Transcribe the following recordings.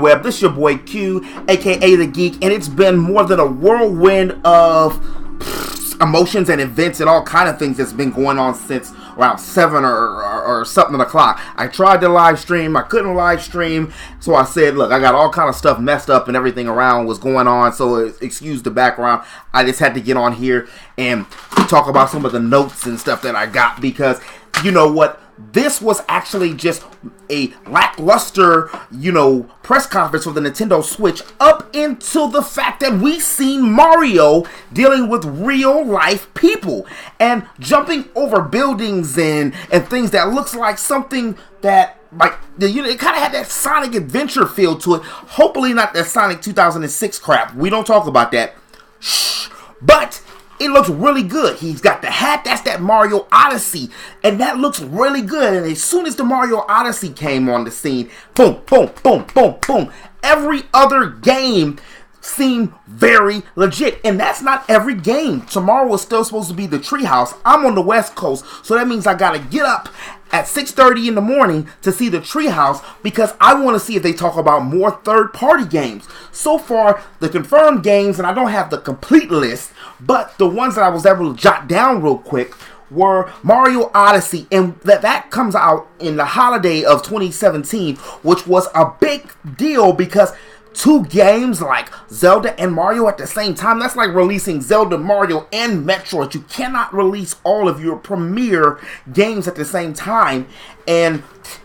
Web. This is your boy Q, aka The Geek, and it's been more than a whirlwind of emotions and events and all kind of things that's been going on since around 7 or something o'clock. I tried to live stream, I couldn't live stream, so I said, look, I got all kind of stuff messed up and everything around was going on, so excuse the background. I just had to get on here and talk about some of the notes and stuff that I got, because you know what? This was actually just a lackluster, press conference for the Nintendo Switch, up into the fact that we seen Mario dealing with real life people and jumping over buildings and things that looks like something that, like, it kind of had that Sonic Adventure feel to it. Hopefully not that Sonic 2006 crap. We don't talk about that. Shh. But it looks really good. He's got the hat. That's that Mario Odyssey. And that looks really good. And as soon as the Mario Odyssey came on the scene, boom, boom, boom, boom, boom. Every other game seemed very legit. And that's not every game. Tomorrow is still supposed to be the Treehouse. I'm on the West Coast, so that means I got to get up at 6:30 in the morning to see the Treehouse, because I want to see if they talk about more third-party games. So far, the confirmed games, and I don't have the complete list, but the ones that I was able to jot down real quick were Mario Odyssey, and that comes out in the holiday of 2017, which was a big deal because two games like Zelda and Mario at the same time, that's like releasing Zelda, Mario, and Metroid. You cannot release all of your premier games at the same time, and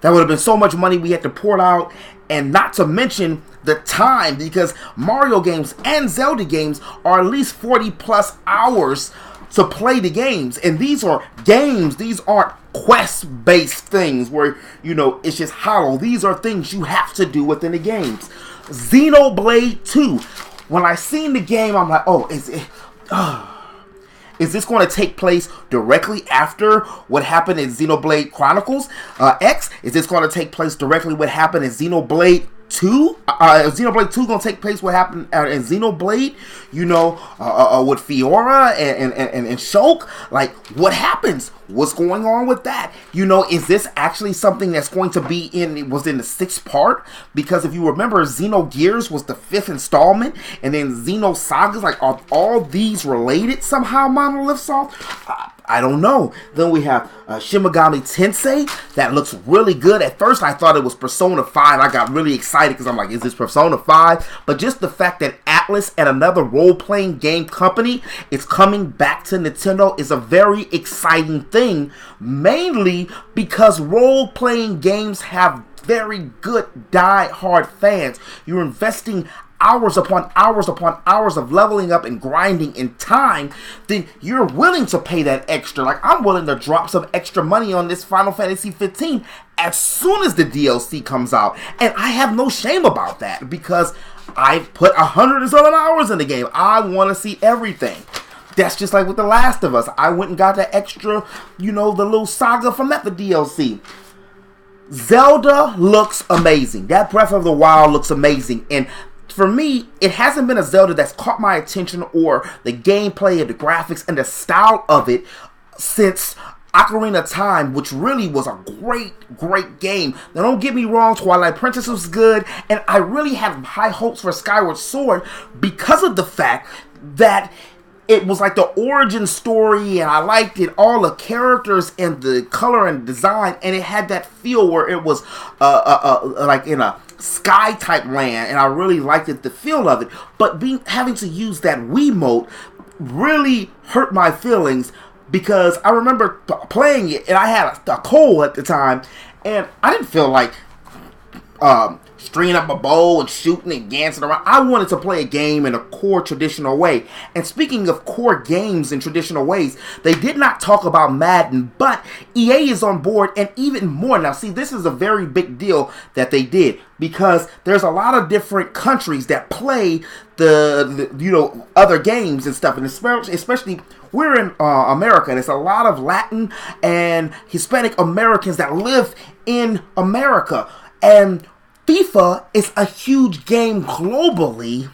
that would have been so much money we had to pour out, and not to mention the time, because Mario games and Zelda games are at least 40 plus hours to play the games, and these are games, these aren't quest-based things where, it's just hollow. These are things you have to do within the games. Xenoblade 2. When I seen the game, I'm like, oh, is this going to take place directly after what happened in Xenoblade Chronicles X? Is this going to take place directly what happened in Xenoblade 2? Xenoblade 2 going to take place what happened in Xenoblade, with Fiora and Shulk? Like, what happens? What's going on with that? Is this actually something that's going to be in the 6th part? Because if you remember, Xenogears was the 5th installment, and then Xenosagas, like, are all these related somehow, Monolith Soft? I don't know. Then we have Shin Megami Tensei. That looks really good. At first, I thought it was Persona 5. I got really excited because I'm like, is this Persona 5? But just the fact that Atlas and another role-playing game company is coming back to Nintendo is a very exciting thing. Mainly because role-playing games have very good die-hard fans. You're investing hours upon hours upon hours of leveling up and grinding in time, then you're willing to pay that extra. Like, I'm willing to drop some extra money on this Final Fantasy 15 as soon as the DLC comes out. And I have no shame about that, because I've put 107 hours in the game. I want to see everything. That's just like with The Last of Us. I went and got the extra, the little saga from that, the DLC. Zelda looks amazing. That Breath of the Wild looks amazing. And for me, it hasn't been a Zelda that's caught my attention, or the gameplay and the graphics and the style of it, since Ocarina of Time, which really was a great game. Now, don't get me wrong, Twilight Princess was good, and I really have high hopes for Skyward Sword because of the fact that it was like the origin story, and I liked it, all the characters and the color and design, and it had that feel where it was like in a sky type land, and I really liked it, the feel of it. But having to use that Wiimote really hurt my feelings, because I remember playing it, and I had a cold at the time, and I didn't feel like stringing up a bow and shooting and dancing around. I wanted to play a game in a core traditional way. And speaking of core games in traditional ways, they did not talk about Madden, but EA is on board, and even more. Now, see, this is a very big deal that they did, because there's a lot of different countries that play the other games and stuff, and especially we're in America, and it's a lot of Latin and Hispanic Americans that live in America, and FIFA is a huge game globally,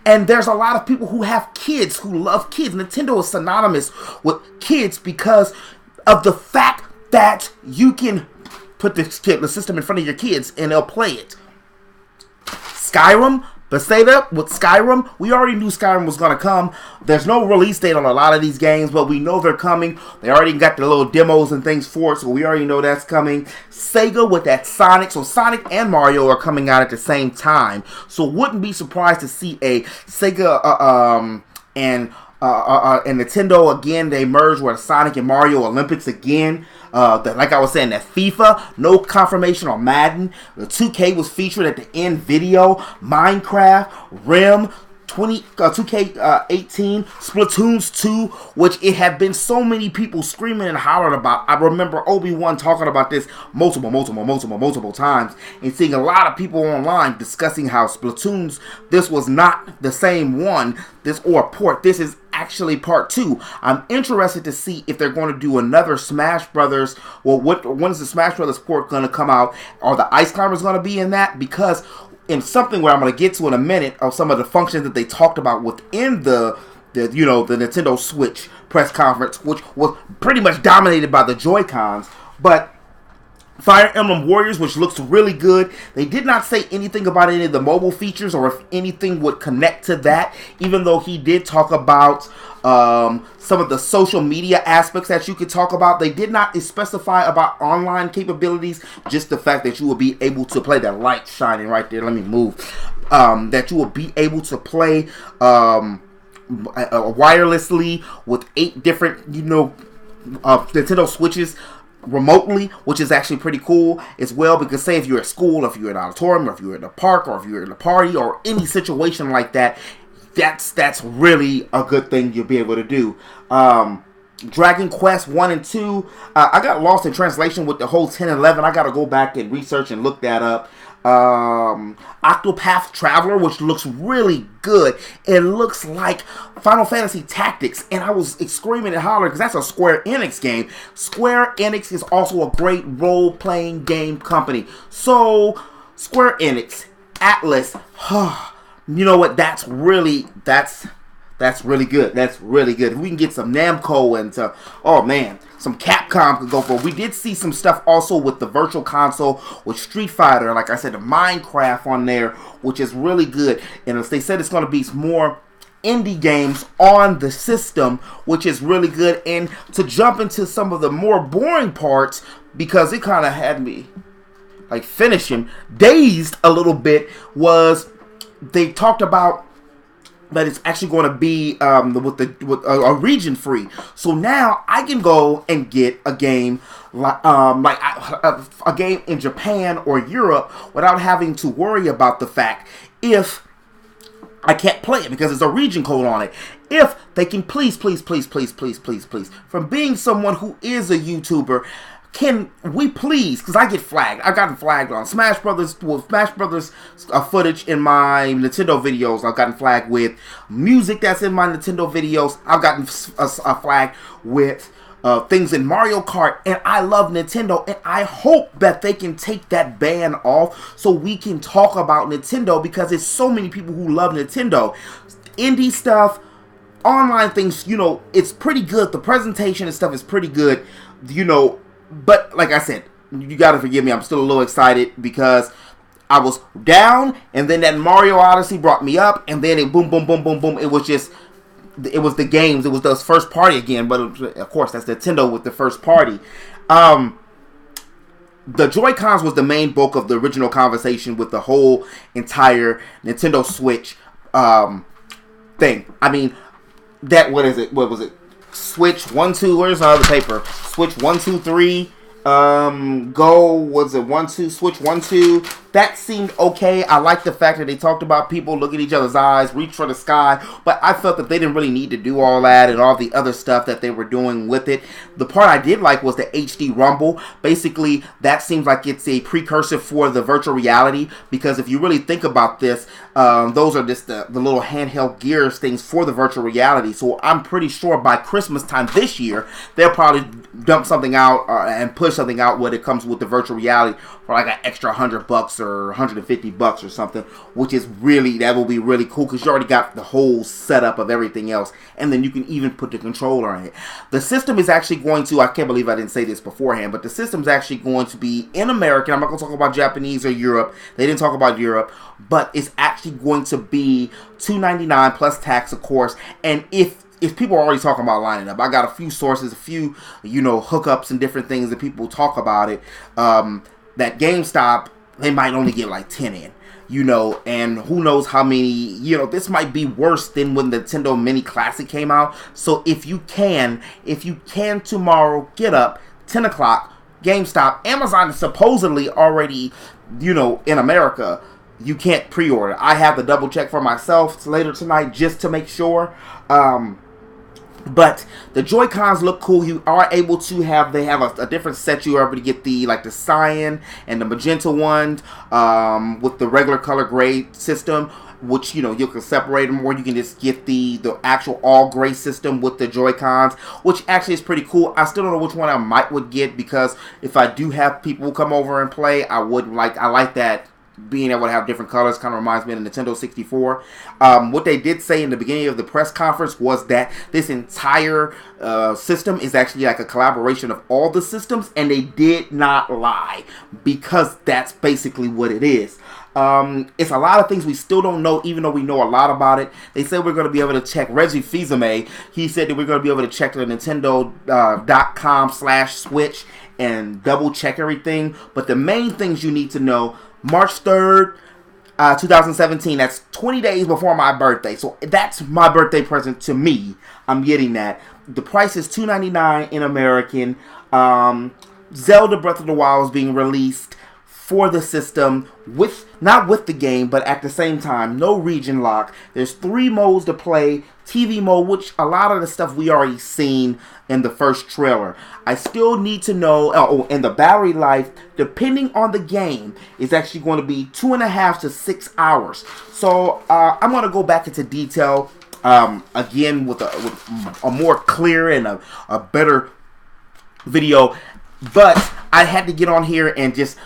and there's a lot of people who have kids, who love kids. Nintendo is synonymous with kids because of the fact that you can put the system in front of your kids and they'll play it. Skyrim, Bethesda with Skyrim, we already knew Skyrim was going to come. There's no release date on a lot of these games, but we know they're coming. They already got the little demos and things for it, so we already know that's coming. Sega with that Sonic, so Sonic and Mario are coming out at the same time, so wouldn't be surprised to see a Sega and Nintendo again. They merge with Sonic and Mario Olympics again. Like I was saying, that FIFA, no confirmation on Madden. The 2K was featured at the end video. Minecraft, Rim, 2K18, Splatoons 2, which it had been so many people screaming and hollering about. I remember Obi-Wan talking about this multiple times, and seeing a lot of people online discussing how Splatoons, this was not the same one, or port. This is actually part 2. I'm interested to see if they're going to do another Smash Brothers. Well, when is the Smash Brothers port going to come out? Are the Ice Climbers going to be in that? Because in something where I'm going to get to in a minute of some of the functions that they talked about within the Nintendo Switch press conference, which was pretty much dominated by the Joy-Cons. But Fire Emblem Warriors, which looks really good. They did not say anything about any of the mobile features or if anything would connect to that, even though he did talk about some of the social media aspects that you could talk about. They did not specify about online capabilities, just the fact that you will be able to play. That light shining right there. Let me move. That you will be able to play wirelessly with 8 different, Nintendo Switches remotely, which is actually pretty cool as well, because say if you're at school, if you're in an auditorium, or if you're in a park, or if you're in a party, or any situation like that, that's really a good thing you'll be able to do. Dragon Quest 1 and 2, I got lost in translation with the whole 10 and 11. I gotta go back and research and look that up. Octopath Traveler, which looks really good. It looks like Final Fantasy Tactics, and I was screaming and hollering because that's a Square Enix game. Square Enix is also a great role-playing game company. So, Square Enix, Atlas, you know what? That's really good. That's really good. If we can get some Namco and some Capcom could go for it. We did see some stuff also with the Virtual Console with Street Fighter, like I said, the Minecraft on there, which is really good. And as they said, it's going to be some more indie games on the system, which is really good. And to jump into some of the more boring parts, because it kind of had me like finishing dazed a little bit, was they talked about that it's actually going to be with a region free. So now I can go and get a game a game in Japan or Europe without having to worry about the fact if I can't play it because there's a region code on it. If they can please, from being someone who is a YouTuber, can we please, because I get flagged. I've gotten flagged on Smash Brothers footage in my Nintendo videos. I've gotten flagged with music that's in my Nintendo videos. I've gotten flagged with things in Mario Kart, and I love Nintendo, and I hope that they can take that ban off so we can talk about Nintendo, because there's so many people who love Nintendo. Indie stuff, online things, it's pretty good. The presentation and stuff is pretty good, but like I said, you gotta forgive me, I'm still a little excited because I was down, and then that Mario Odyssey brought me up, and then it boom. It was the games, it was those first party again, but of course that's Nintendo with the first party. The Joy-Cons was the main bulk of the original conversation with the whole entire Nintendo Switch thing. I mean, what was it? Switch 1, 2, where's the other paper? Switch 1, 2, 3, Go, was it 1, 2, Switch 1, 2, that seemed okay. I like the fact that they talked about people look at each other's eyes, reach for the sky, but I felt that they didn't really need to do all that and all the other stuff that they were doing with it. The part I did like was the HD Rumble. Basically, that seems like it's a precursor for the virtual reality, because if you really think about this, those are just the little handheld gears things for the virtual reality. So I'm pretty sure by Christmas time this year, they'll probably dump something out and push something out when it comes with the virtual reality for like an extra $100 or or $150 or something, which is really, that will be really cool because you already got the whole setup of everything else, and then you can even put the controller on it. The system is actually going to, I can't believe I didn't say this beforehand, but the system is actually going to be in American. I'm not going to talk about Japanese or Europe. They didn't talk about Europe, but it's actually going to be $299 plus tax, of course. And if people are already talking about lining up, I got a few sources, a few, hookups and different things that people talk about it, that GameStop, they might only get like 10 in, and who knows how many, this might be worse than when the Nintendo Mini Classic came out. So if you can tomorrow, get up, 10 o'clock, GameStop. Amazon is supposedly already, in America. You can't pre-order. I have to double check for myself later tonight just to make sure. But the Joy-Cons look cool. You are able to have, they have a different set. You are able to get the cyan and the magenta ones with the regular color gray system, which, you can separate them, or you can just get the actual all gray system with the Joy-Cons, which actually is pretty cool. I still don't know which one I would get, because if I do have people come over and play, I like that. Being able to have different colors kind of reminds me of the Nintendo 64. What they did say in the beginning of the press conference was that this entire system is actually like a collaboration of all the systems, and they did not lie, because that's basically what it is. It's a lot of things we still don't know, even though we know a lot about it. They said we're going to be able to check. Reggie Fils-Aimé, he said that we're going to be able to check the Nintendo.com/Switch and double check everything. But the main things you need to know: March 3rd, 2017. That's 20 days before my birthday. So that's my birthday present to me. I'm getting that. The price is $299 in American. Zelda Breath of the Wild is being released for the system, not with the game, but at the same time. No region lock. There's 3 modes to play. TV mode, which a lot of the stuff we already seen in the first trailer. I still need to know, and the battery life, depending on the game, is actually going to be 2.5 to 6 hours. So I'm going to go back into detail again with a more clear and a better video. But I had to get on here and just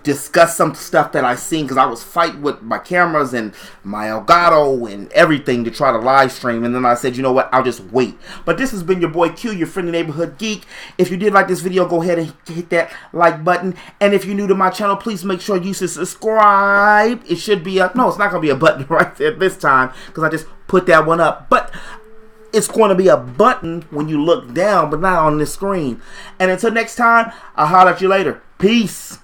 discuss some stuff that I seen, because I was fighting with my cameras and my Elgato and everything to try to live stream, and then I said, you know what, I'll just wait. But this has been your boy Q, your friendly neighborhood geek. If you did like this video, go ahead and hit that like button, and if you're new to my channel, please make sure you subscribe. It should be no, it's not gonna be a button right there this time, because I just put that one up, but it's going to be a button when you look down, but not on this screen. And until next time, I'll holler at you later. Peace.